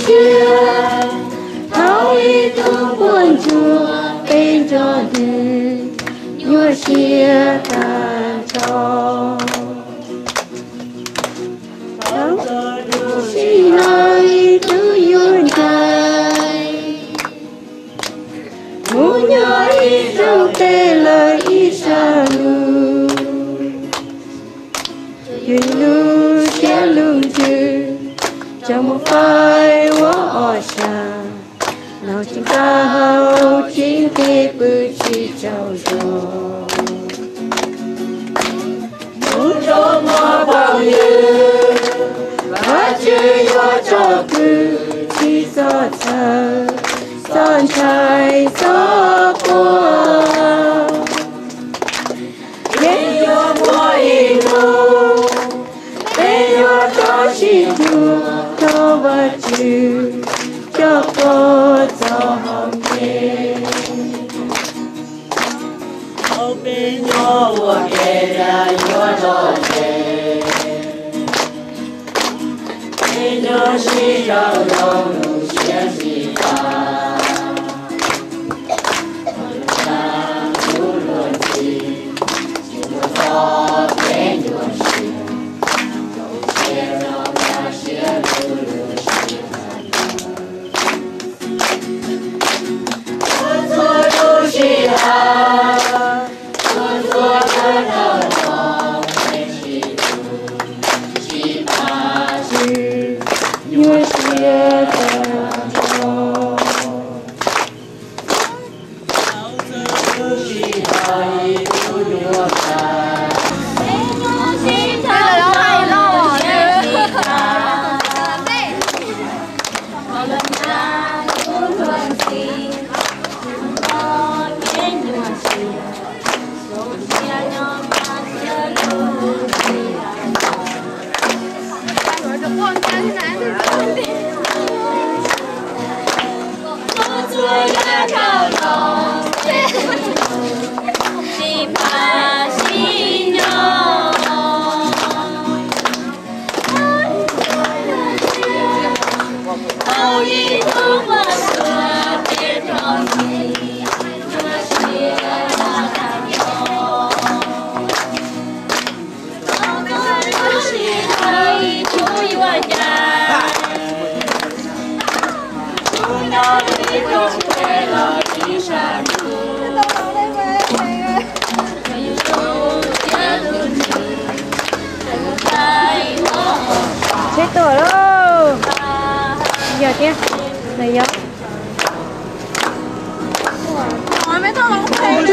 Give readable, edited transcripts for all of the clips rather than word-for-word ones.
chia thấu ý tu buồn chùa bên cho đời nhua chia ta cho thấu xin ơi tu yuan tai muốn nhớ ý trong tê lời ý sa lu yun lu chia lung chư trong một phái quá ở xa nào chúng ta hầu chính thế bự chi trao dồi muốn cho mà bao nhiêu và chưa có cho cứ chỉ do thơ son trai gió qua đến yo mỗi lô đến yo cho chỉ thua cho vật chữ cho cô cho hồng kê ô bên yo của kê ra yo cho kê bên yo chỉ cho đâu đủ chia gì cả chết tuổi đâu giờ kia này giờ mấy thằng không thấy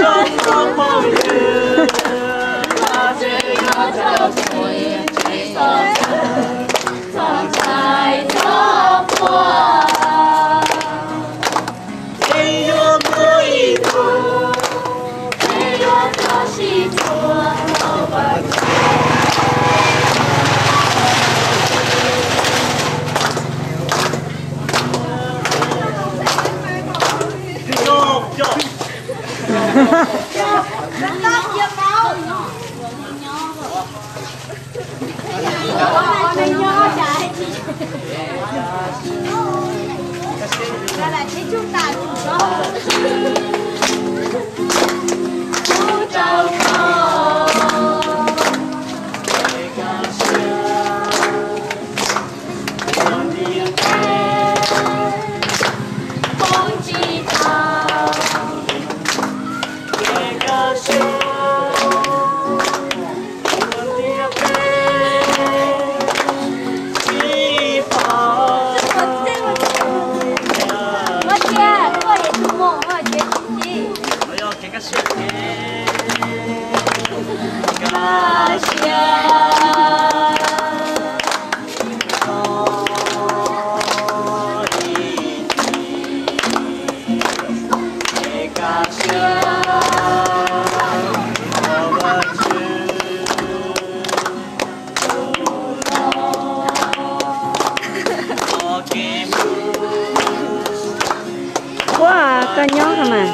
con nhớ không à,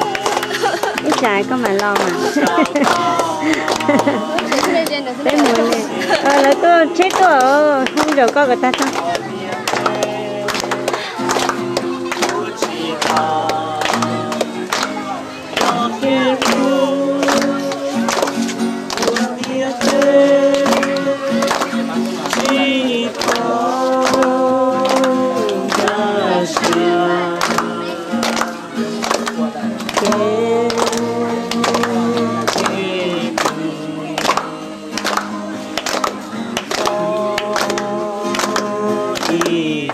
cái trái có mà lo mà. Đấy muốn này, là tôi chết rồi, không được có người ta sao? Đây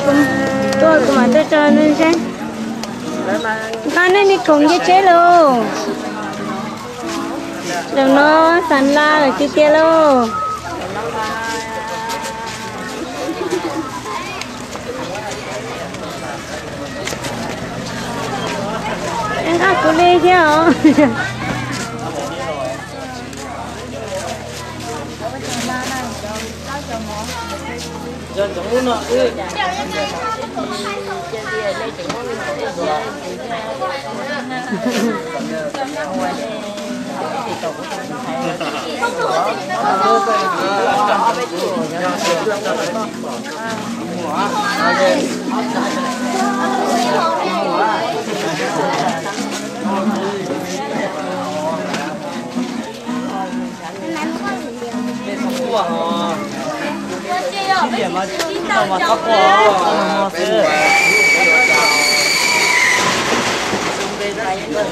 cũng tôi cũng mà tôi cho nên xem con này đi cùng với chế luôn đừng nó sẵn la rồi kia kia luôn em ăn cô đi chứ hả dân chẳng muốn nợ chứ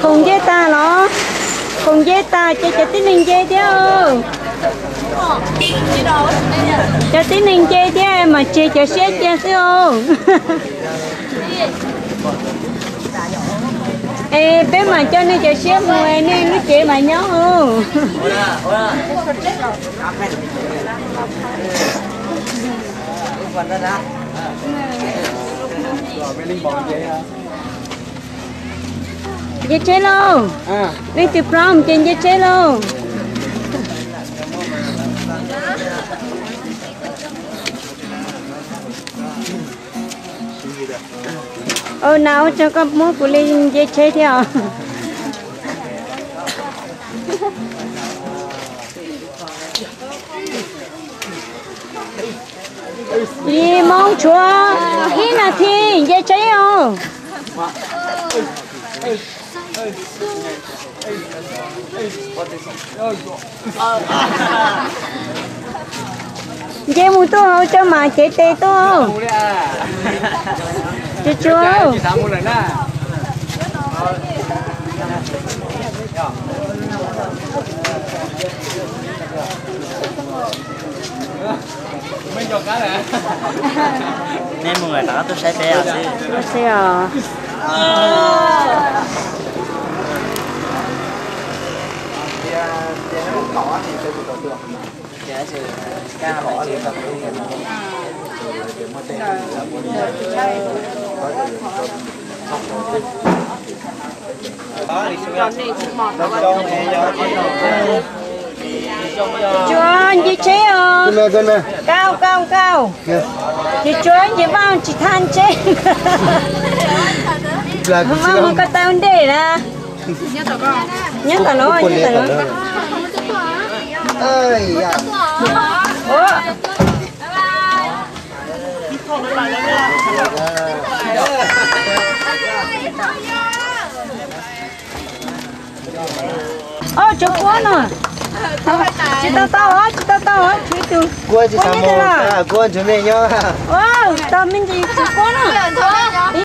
cùng với ta nó cùng với ta cho tí ninh chơi chứ cho tí ninh chơi chứ mà chơi cho xét chơi chứ ê bé mà cho nên cho xét mùa nên nó chơi mà nhớ không dễ chế luôn đi từ prom trên dễ chế luôn nào cho con mua của linh dễ chế theo đi mong chúa khi nào thì dễ chế không dễ mua tôi cho mà chế tê tôi chú chú mình cho cá này nên mọi người đã tôi sẽ té à tôi sẽ à chú anh chị chế không? Cao cao cao. Chị chú anh chị bao chị than chế. Không có tao để ra. Nhớ tao nó. ơi dạ. Chú quá nè. Chị tao á, chị từ. Cô chị sao mà, cô chuẩn bị nhá. Wow, tao mình chị quá nè.